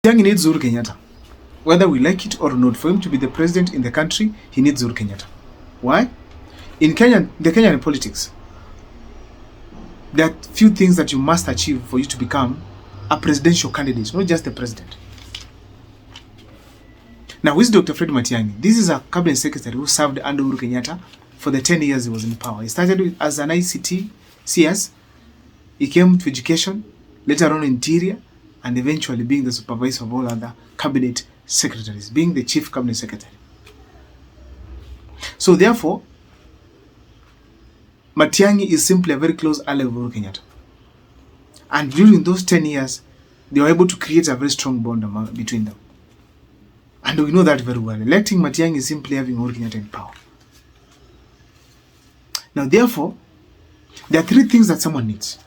Matiang'i needs Uhuru Kenyatta. Whether we like it or not, for him to be the president in the country, he needs Uhuru Kenyatta. Why? In Kenya, the Kenyan politics, there are few things that you must achieve for you to become a presidential candidate, not just the president. Now, who is Dr. Fred Matiang'i? This is a cabinet secretary who served under Uhuru Kenyatta for the 10 years he was in power. He started as an ICT CS, he came to education, later on interior, and eventually being the supervisor of all other cabinet secretaries, being the chief cabinet secretary. So therefore, Matiang'i is simply a very close ally of Uhuru Kenyatta. And during those 10 years, they were able to create a very strong bond between them. And we know that very well. Electing Matiang'i is simply having Uhuru Kenyatta in power. Now therefore, there are three things that someone needs.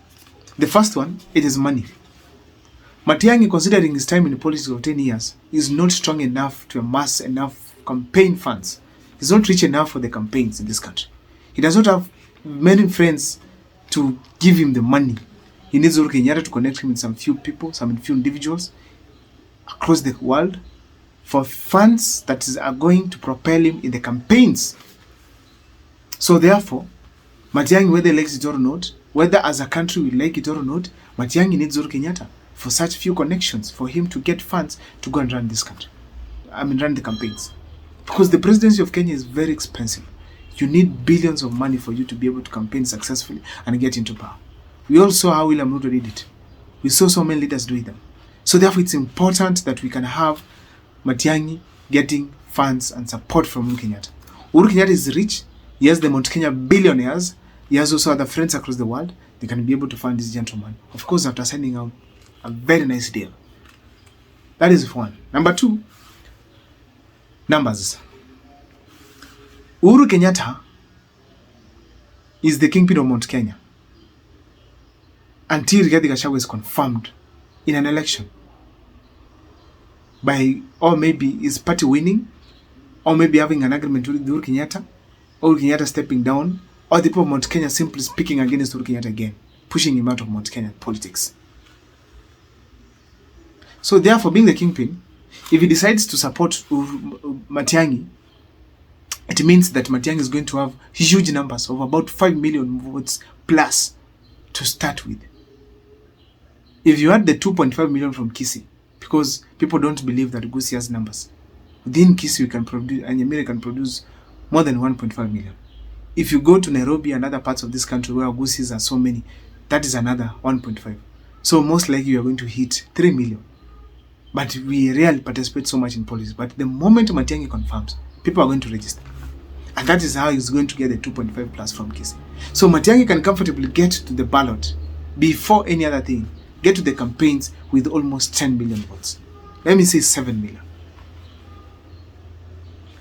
The first one, it is money. Matiang'i, considering his time in politics of 10 years, is not strong enough to amass enough campaign funds. He's not rich enough for the campaigns in this country. He does not have many friends to give him the money. He needs Uhuru Kenyatta to connect him with some few people, some few individuals across the world for funds that are going to propel him in the campaigns. So therefore, Matiang'i, whether he likes it or not, whether as a country we like it or not, Matiang'i needs Uhuru Kenyatta for such few connections, for him to get funds to go and run this country. Run the campaigns. Because the presidency of Kenya is very expensive. You need billions of money for you to be able to campaign successfully and get into power. We all saw how William Ruto did it. We saw so many leaders doing them. So therefore, it's important that we can have Matiang'i getting funds and support from Uhuru Kenyatta. Uhuru Kenyatta is rich. He has the Mount Kenya billionaires. He has also other friends across the world. They can be able to fund this gentleman. Of course, after sending out a very nice deal. That is one. Number two, numbers. Uhuru Kenyatta is the kingpin of Mount Kenya until Rigathi Gachagua is confirmed in an election by, or maybe his party winning, or maybe having an agreement with Uhuru Kenyatta, or Uhuru Kenyatta stepping down, or the people of Mount Kenya simply speaking against Uhuru Kenyatta again, pushing him out of Mount Kenya politics. So therefore, being the kingpin, if he decides to support Matiang'i, it means that Matiang'i is going to have huge numbers of about 5 million votes plus to start with. If you add the 2.5 million from Kisii, because people don't believe that Gusii has numbers, within Kisii we can produce, and Nyamira can produce more than 1.5 million. If you go to Nairobi and other parts of this country where Gusiis are so many, that is another 1.5. So most likely you are going to hit 3 million. But we rarely participate so much in politics. But the moment Matiang'i confirms, people are going to register. And that is how he's going to get the 2.5 plus from Kisii. So Matiang'i can comfortably get to the ballot before any other thing, get to the campaigns with almost 10 million votes. Let me say 7 million.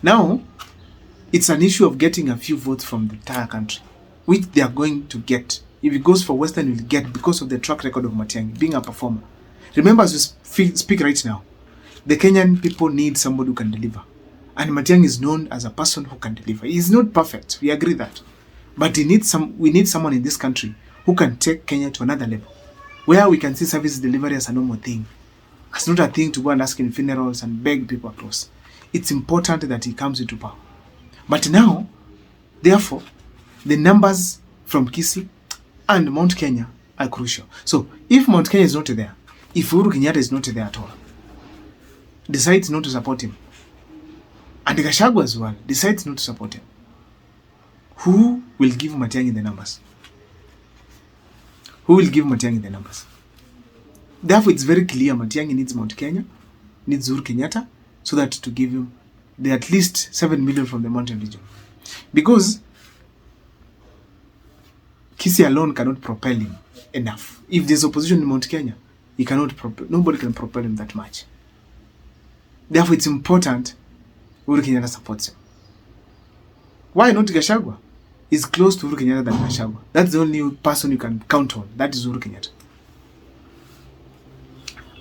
Now, it's an issue of getting a few votes from the entire country, which they are going to get. If it goes for Western, you'll get because of the track record of Matiang'i being a performer. Remember, as we speak right now, the Kenyan people need somebody who can deliver. And Matiang'i is known as a person who can deliver. He's not perfect, we agree that. But we need someone in this country who can take Kenya to another level, where we can see service delivery as a normal thing. It's not a thing to go and ask in funerals and beg people across. It's important that he comes into power. But now, therefore, the numbers from Kisii and Mount Kenya are crucial. So, if Mount Kenya is not there, if Uhuru Kenyatta is not there at all, decides not to support him, and Gachagua as well decides not to support him, who will give Matiang'i the numbers? Who will give Matiang'i the numbers? Therefore, it's very clear Matiang'i needs Mount Kenya, needs Uhuru Kenyatta, so that to give him the at least 7 million from the mountain region. Because Kisii alone cannot propel him enough. If there's opposition in Mount Kenya, he cannot nobody can propel him that much. Therefore, it's important Uhuru Kenyatta supports him. Why not Gachagua? He's close to Uhuru Kenyatta than Gachagua. That's the only person you can count on. That is Uhuru Kenyatta.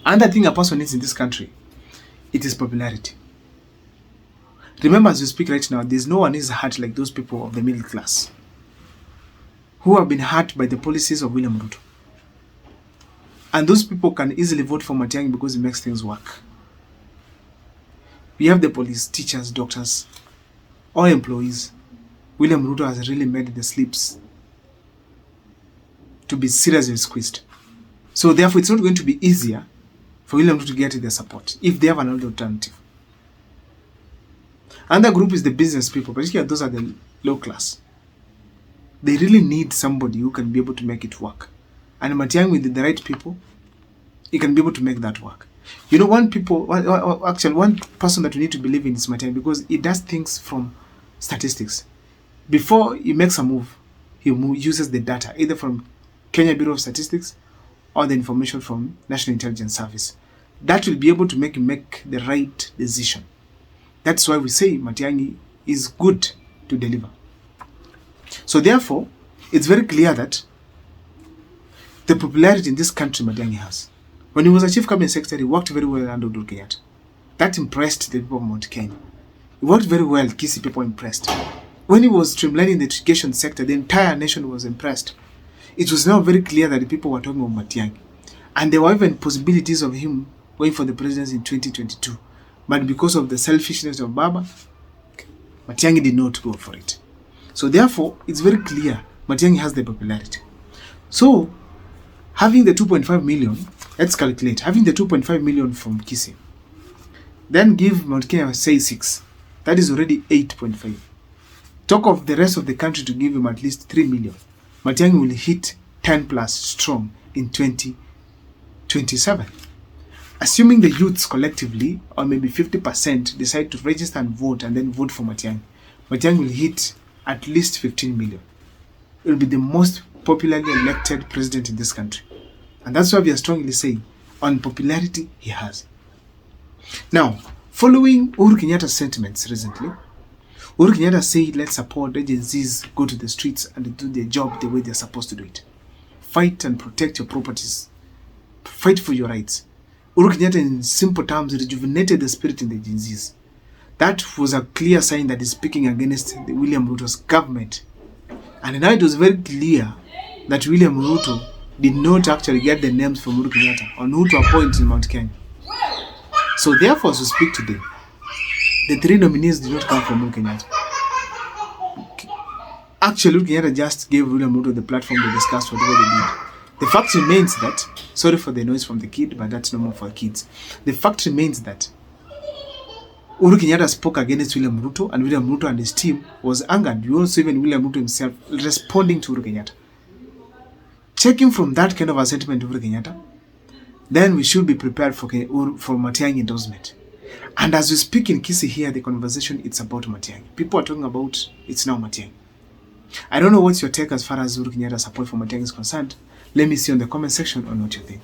Another thing a person needs in this country, it is popularity. Remember, as we speak right now, there's no one is hurt like those people of the middle class who have been hurt by the policies of William Ruto. And those people can easily vote for Matiang'i because he makes things work. We have the police, teachers, doctors, all employees. William Ruto has really made the slips to be seriously squeezed. So therefore, it's not going to be easier for William Ruto to get their support if they have another alternative. Another group is the business people, particularly those are the low class. They really need somebody who can be able to make it work. And Matiang'i with the right people, he can be able to make that work. You know, one person that we need to believe in is Matiang'i because he does things from statistics. Before he makes a move, he uses the data either from Kenya Bureau of Statistics or the information from National Intelligence Service. That will be able to make him make the right decision. That's why we say Matiang'i is good to deliver. So therefore, it's very clear that the popularity in this country Matiang'i has. When he was a chief cabinet secretary, he worked very well under Uhuru Kenyatta. That impressed the people of Mount Kenya. He worked very well, Kisii people impressed. When he was streamlining the education sector, the entire nation was impressed. It was now very clear that the people were talking about Matiang'i. And there were even possibilities of him going for the presidency in 2022. But because of the selfishness of Baba, Matiang'i did not go for it. So therefore, it's very clear Matiang'i has the popularity. So, having the 2.5 million, let's calculate, having the 2.5 million from Kisii, then give Mount Kenya, say 6. That is already 8.5. Talk of the rest of the country to give him at least 3 million. Matiang'i will hit 10 plus strong in 2027. Assuming the youths collectively, or maybe 50%, decide to register and then vote for Matiang'i, Matiang'i will hit at least 15 million. It will be the most popularly elected president in this country. And that's why we are strongly saying, on popularity, he has. Now, following Uhuru Kenyatta's sentiments recently, Uhuru Kenyatta said, let's support agencies, go to the streets and do their job the way they're supposed to do it. Fight and protect your properties. Fight for your rights. Uhuru Kenyatta, in simple terms, rejuvenated the spirit in the agencies. That was a clear sign that he's speaking against the William Ruto's government. And now it was very clear that William Ruto did not actually get the names from Uhuru Kenyatta on who to appoint in Mount Kenya. So therefore, as we speak today, the 3 nominees did not come from Uhuru Kenyatta. Actually, Uhuru Kenyatta just gave William Ruto the platform to discuss whatever they did. The fact remains that, sorry for the noise from the kid, but that's normal for kids. The fact remains that Uhuru Kenyatta spoke against William Ruto, and William Ruto and his team was angered. You also even William Ruto himself responding to Uhuru Kenyatta. Checking from that kind of a sentiment to Uhuru Kenyatta, then we should be prepared for Matiang'i endorsement. And as we speak in Kisii here, the conversation, it's about Matiang'i. People are talking about, it's now Matiang'i. I don't know what's your take as far as Uhuru Kenyatta's support for Matiang'i is concerned. Let me see on the comment section on what you think.